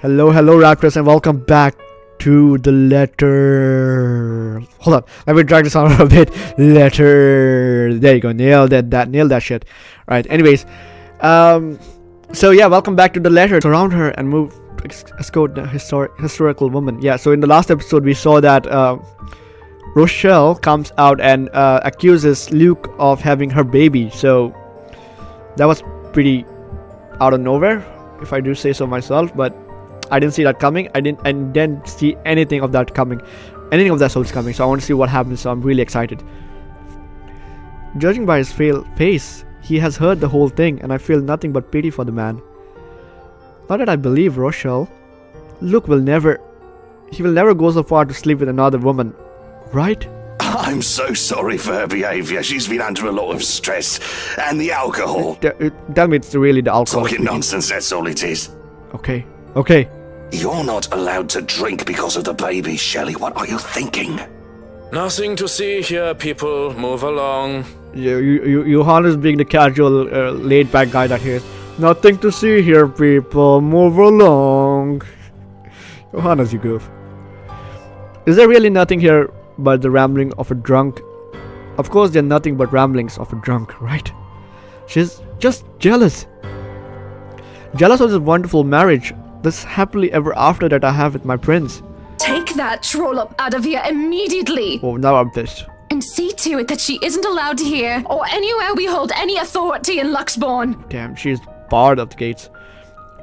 Hello, Raptors, and welcome back to the letter. Hold on, let me drag this on a bit. Letter. There you go. Nailed that shit. Right. Anyways, so yeah, welcome back to the letter. Surround her and move to escort the historical woman. Yeah. So in the last episode, we saw that Rochelle comes out and accuses Luke of having her baby. So that was pretty out of nowhere, if I do say so myself. But I didn't see that coming. I didn't see anything of that coming. Anything of that sort coming. So I want to see what happens. So I'm really excited. Judging by his face, he has heard the whole thing, and I feel nothing but pity for the man. Not that I believe Rochelle. Luke will never go so far to sleep with another woman, right? I'm so sorry for her behaviour. She's been under a lot of stress. And the alcohol. Tell me it's really the alcohol. Talking nonsense, that's all it is. Okay. You're not allowed to drink because of the baby, Shelley. What are you thinking? Nothing to see here, people. Move along. Johannes being the casual, laid-back guy that hears, nothing to see here, people. Move along. Johannes, you goof. Is there really nothing here but the rambling of a drunk? Of course, they're nothing but ramblings of a drunk, right? She's just jealous. Jealous of this wonderful marriage, this happily ever after that I have with my prince. Take that troll up out of here immediately! Oh, now I'm pissed. And see to it that she isn't allowed here or anywhere we hold any authority in Luxbourne. Damn, she's barred of the gates.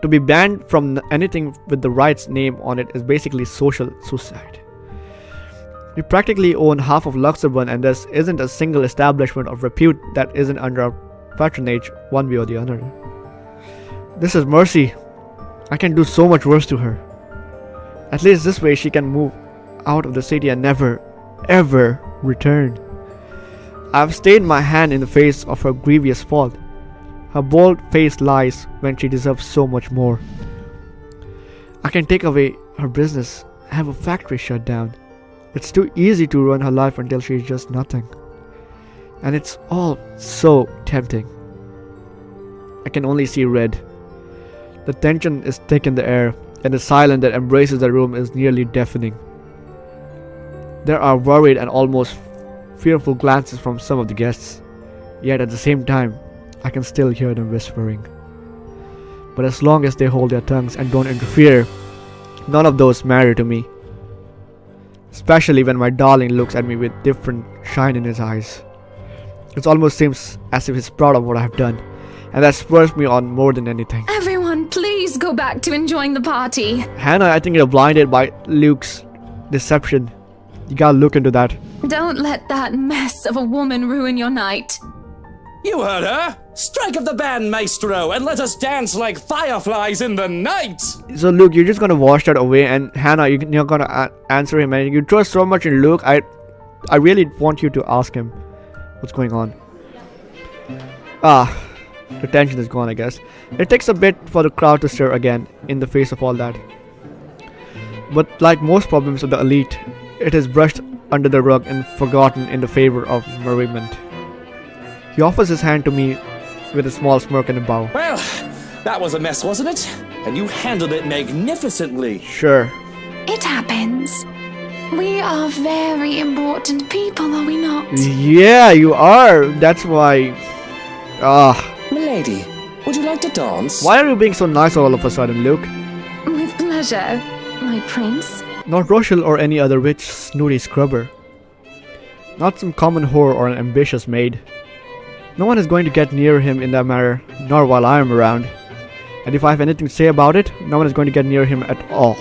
To be banned from anything with the right's name on it is basically social suicide. We practically own half of Luxembourg, and there isn't a single establishment of repute that isn't under our patronage one way or the other. This is mercy. I can do so much worse to her. At least this way she can move out of the city and never, ever return. I've stayed my hand in the face of her grievous fault. Her bold-faced lies when she deserves so much more. I can take away her business, have a factory shut down. It's too easy to ruin her life until she's just nothing. And it's all so tempting. I can only see red. The tension is thick in the air, and the silence that embraces the room is nearly deafening. There are worried and almost fearful glances from some of the guests, yet at the same time, I can still hear them whispering. But as long as they hold their tongues and don't interfere, none of those matter to me. Especially when my darling looks at me with different shine in his eyes. It almost seems as if he's proud of what I have done, and that spurs me on more than anything. Everyone, please go back to enjoying the party. Hannah, I think you're blinded by Luke's deception. You gotta look into that. Don't let that mess of a woman ruin your night. You heard her! Strike up the band, maestro, and let us dance like fireflies in the night! So Luke, you're just gonna wash that away, and Hannah, you're gonna answer him, and you trust so much in Luke. I really want you to ask him what's going on. The tension is gone, I guess. It takes a bit for the crowd to stir again in the face of all that. But like most problems of the elite, it is brushed under the rug and forgotten in the favor of merriment. He offers his hand to me with a small smirk and a bow. Well, that was a mess, wasn't it? And you handled it magnificently. Sure. It happens. We are very important people, are we not? Yeah, you are. That's why... Milady, would you like to dance? Why are you being so nice all of a sudden, Luke? With pleasure, my prince. Not Rochelle or any other rich, snooty scrubber. Not some common whore or an ambitious maid. No one is going to get near him in that manner, nor while I am around. And if I have anything to say about it, no one is going to get near him at all.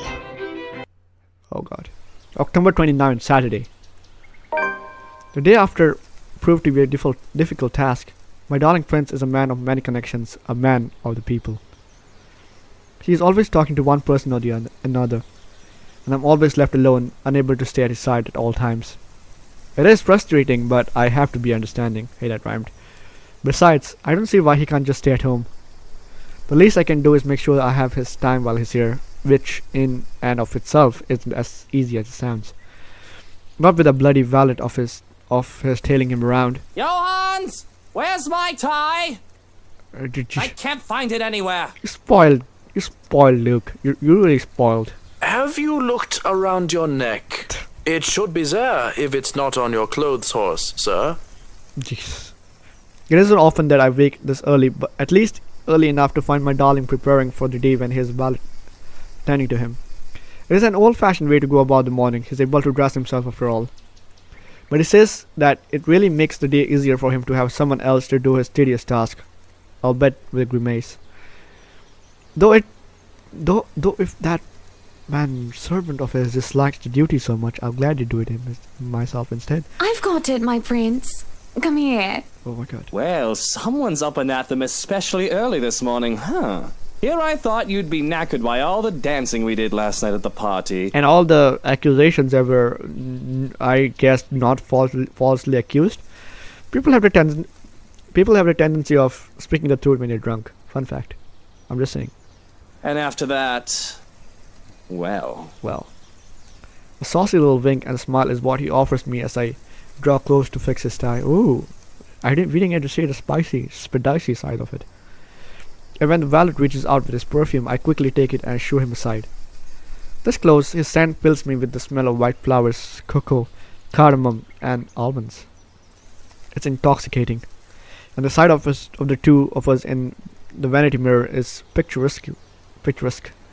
Oh god. October 29th, Saturday. The day after proved to be a difficult task. My darling prince is a man of many connections, a man of the people. He is always talking to one person or the another, and I'm always left alone, unable to stay at his side at all times. It is frustrating, but I have to be understanding. Hey, that rhymed. Besides, I don't see why he can't just stay at home. The least I can do is make sure that I have his time while he's here, which in and of itself isn't as easy as it sounds. Not with a bloody valet of his tailing him around. Johans! Where's my tie? I can't find it anywhere. You You spoiled, Luke. You're really spoiled. Have you looked around your neck? It should be there if it's not on your clothes horse, sir. Jeez. It isn't often that I wake this early, but at least early enough to find my darling preparing for the day when his valet tending to him. It is an old-fashioned way to go about the morning. He's able to dress himself after all. But he says that it really makes the day easier for him to have someone else to do his tedious task. I'll bet with a grimace. Though if that man servant of his dislikes the duty so much, I'll gladly do it myself instead. I've got it, my prince. Come here. Oh my god. Well, someone's up and at them especially early this morning, huh? Here I thought you'd be knackered by all the dancing we did last night at the party. And all the accusations that were, I guess, not falsely accused. People have the tendency of speaking the truth when they're drunk. Fun fact. I'm just saying. And after that, well. A saucy little wink and smile is what he offers me as I draw close to fix his tie. Ooh, we didn't get to see the spicy side of it. And when the valet reaches out with his perfume, I quickly take it and shoo him aside. This close, his scent fills me with the smell of white flowers, cocoa, cardamom, and almonds. It's intoxicating, and the sight of the two of us in the vanity mirror is picturesque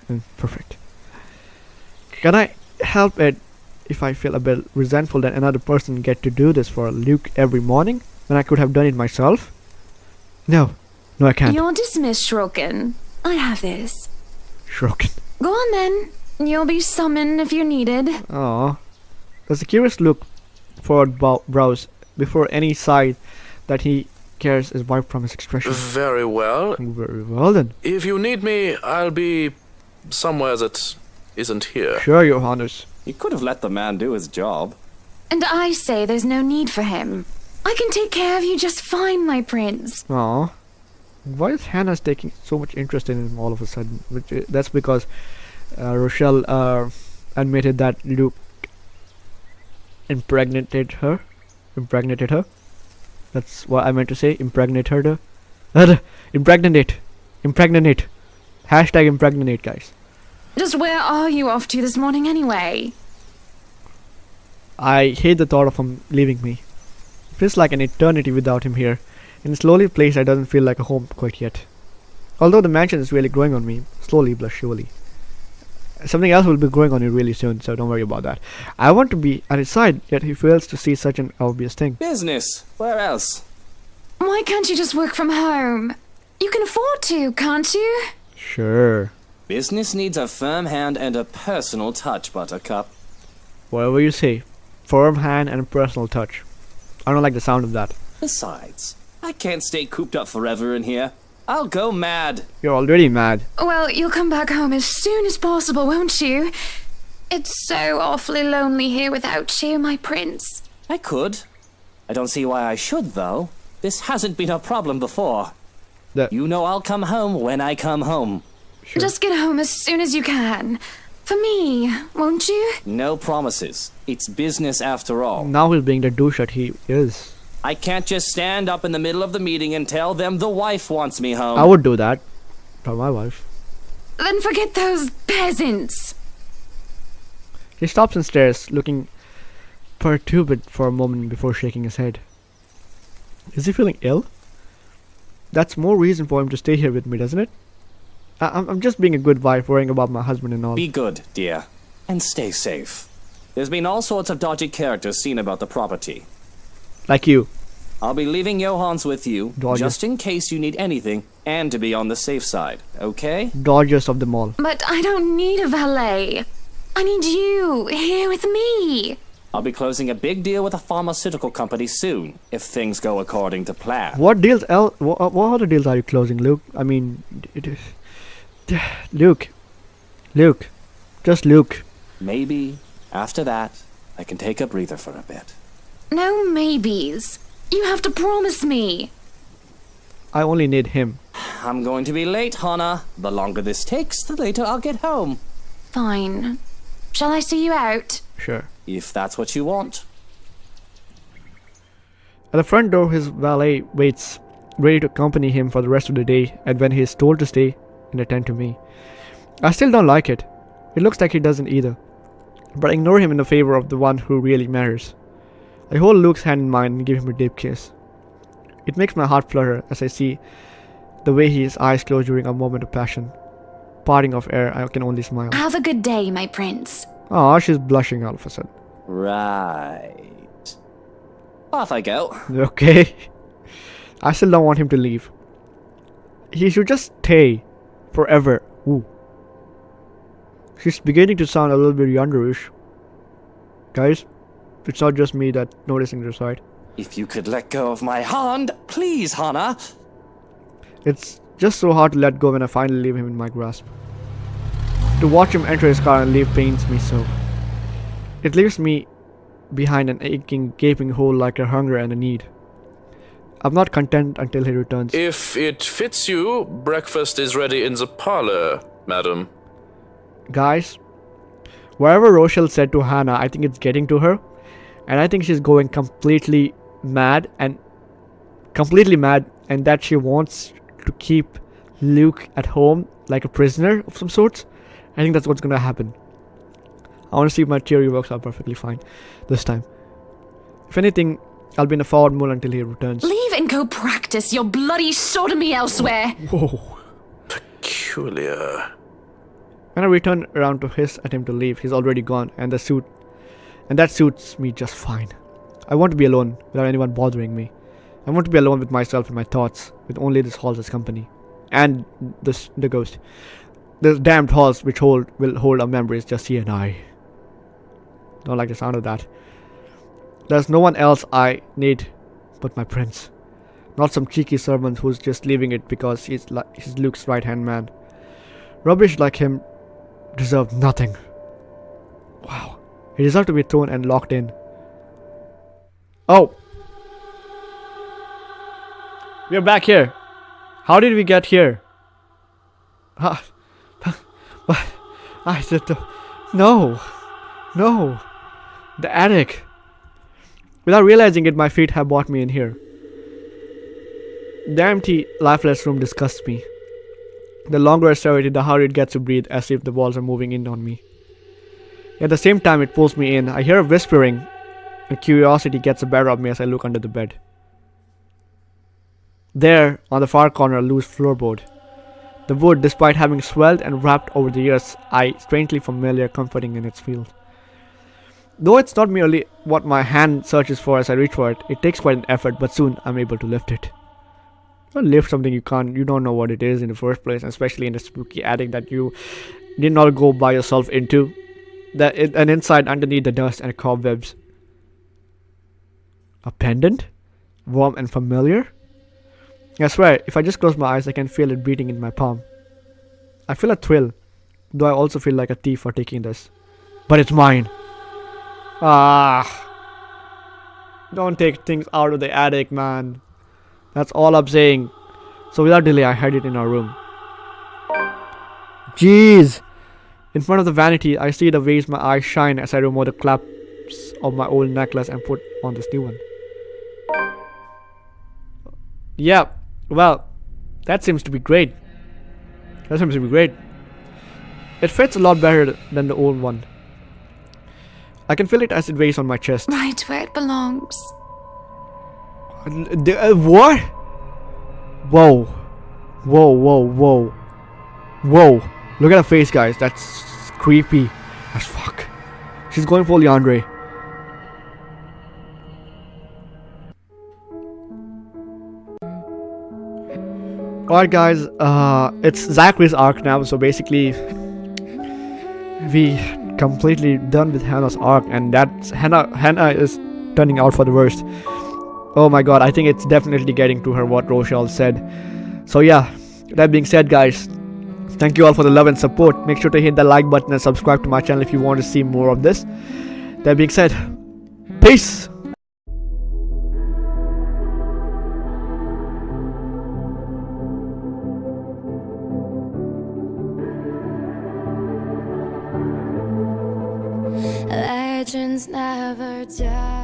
and perfect. Can I help it if I feel a bit resentful that another person get to do this for Luke every morning when I could have done it myself? No, I can't. You're dismissed, Shroken. I have this. Shroken. Go on then. You'll be summoned if you're needed. Aww. There's a curious look forward brows before any sigh that he cares is wiped from his expression. Very well. Very well then. If you need me, I'll be somewhere that isn't here. Sure, your highness. You could have let the man do his job. And I say there's no need for him. I can take care of you just fine, my prince. Aww. Why is Hannah taking so much interest in him all of a sudden? That's because Rochelle admitted that Luke impregnated her. That's what I meant to say. Impregnate. Impregnate. Hashtag impregnate, guys. Just where are you off to this morning anyway? I hate the thought of him leaving me. It feels like an eternity without him here. In a slowly place that doesn't feel like a home quite yet. Although the mansion is really growing on me, slowly but surely. Something else will be growing on you really soon, so don't worry about that. I want to be at his side, yet he fails to see such an obvious thing. Business. Where else? Why can't you just work from home? You can afford to, can't you? Sure. Business needs a firm hand and a personal touch, Buttercup. Whatever you say. Firm hand and a personal touch. I don't like the sound of that. Besides, I can't stay cooped up forever in here. I'll go mad. You're already mad. Well, you'll come back home as soon as possible, won't you? It's so awfully lonely here without you, my prince. I could. I don't see why I should, though. This hasn't been a problem before. You know I'll come home when I come home. Sure. Just get home as soon as you can. For me, won't you? No promises. It's business after all. Now he's being the douche that he is. I can't just stand up in the middle of the meeting and tell them the wife wants me home. I would do that. For my wife. Then forget those peasants. He stops and stares, looking perturbed for a moment before shaking his head. Is he feeling ill? That's more reason for him to stay here with me, doesn't it? I'm just being a good wife, worrying about my husband and all. Be good, dear. And stay safe. There's been all sorts of dodgy characters seen about the property. Like you. I'll be leaving Johans with you, Dodgers. just in case you need anything, and to be on the safe side, okay? Dodgers of them all. But I don't need a valet. I need you here with me. I'll be closing a big deal with a pharmaceutical company soon, if things go according to plan. What deals what other deals are you closing, Luke? I mean, Luke. Just Luke. Maybe, after that, I can take a breather for a bit. No maybes. You have to promise me. I only need him. I'm going to be late, Hannah. The longer this takes, the later I'll get home. Fine. Shall I see you out? Sure. If that's what you want. At the front door, his valet waits, ready to accompany him for the rest of the day, and when he is told to stay and attend to me. I still don't like it. It looks like he doesn't either. But I ignore him in the favor of the one who really matters. I hold Luke's hand in mine and give him a deep kiss. It makes my heart flutter as I see the way his eyes close during a moment of passion. Parting of air, I can only smile. Have a good day, my prince. Oh, she's blushing all of a sudden. Right. Off I go. Okay. I still don't want him to leave. He should just stay forever. Ooh. She's beginning to sound a little bit yanderish. Guys, it's not just me that noticing this, right? If you could let go of my hand, please, Hannah. It's just so hard to let go when I finally leave him in my grasp. To watch him enter his car and leave pains me so. It leaves me behind an aching, gaping hole like a hunger and a need. I'm not content until he returns. If it fits you, breakfast is ready in the parlor, madam. Guys, whatever Rochelle said to Hannah, I think it's getting to her. And I think she's going completely mad and that she wants to keep Luke at home like a prisoner of some sorts. I think that's what's gonna happen. I want to see if my theory works out perfectly fine this time. If anything, I'll be in a forward mode until he returns. Leave and go practice your bloody sodomy elsewhere. Whoa. Peculiar. When I return around to his attempt to leave, he's already gone, and that suits me just fine. I want to be alone without anyone bothering me. I want to be alone with myself and my thoughts, with only this hall as company, and the ghost. The damned halls which will hold our memories, just he and I. Don't like the sound of that. There's no one else I need but my prince. Not some cheeky servant who's just leaving it because he's Luke's right-hand man. Rubbish like him deserve nothing. Wow. He deserved to be thrown and locked in. Oh! We're back here. How did we get here? But I said no. No. The attic. Without realizing it, my feet have brought me in here. The empty, lifeless room disgusts me. The longer I stare at it, the harder it gets to breathe, as if the walls are moving in on me. At the same time, it pulls me in. I hear a whispering, and curiosity gets the better of me as I look under the bed. There, on the far corner, a loose floorboard. The wood, despite having swelled and wrapped over the years, I strangely familiar, comforting in its feel. Though it's not merely what my hand searches for as I reach for it, it takes quite an effort, but soon I'm able to lift it. Don't lift something you don't know what it is in the first place, especially in a spooky attic that you did not go by yourself into. And inside, underneath the dust and cobwebs. A pendant? Warm and familiar? I swear, if I just close my eyes, I can feel it beating in my palm. I feel a thrill, though I also feel like a thief for taking this. But it's mine. Don't take things out of the attic, man. That's all I'm saying. So without delay, I hide it in our room. Jeez! In front of the vanity, I see the ways my eyes shine as I remove the clasps of my old necklace and put on this new one. Yeah, well, that seems to be great. It fits a lot better than the old one. I can feel it as it weighs on my chest. Right where it belongs. What? Whoa. Look at her face, guys. That's creepy as fuck. She's going full Andre. Alright, guys. It's Zachary's arc now. So basically, we completely done with Hannah's arc, and that's Hannah is turning out for the worst. Oh my god, I think it's definitely getting to her what Rochelle said. So yeah, that being said, guys, thank you all for the love and support. Make sure to hit the like button and subscribe to my channel if you want to see more of this. That being said, peace. Legends never die.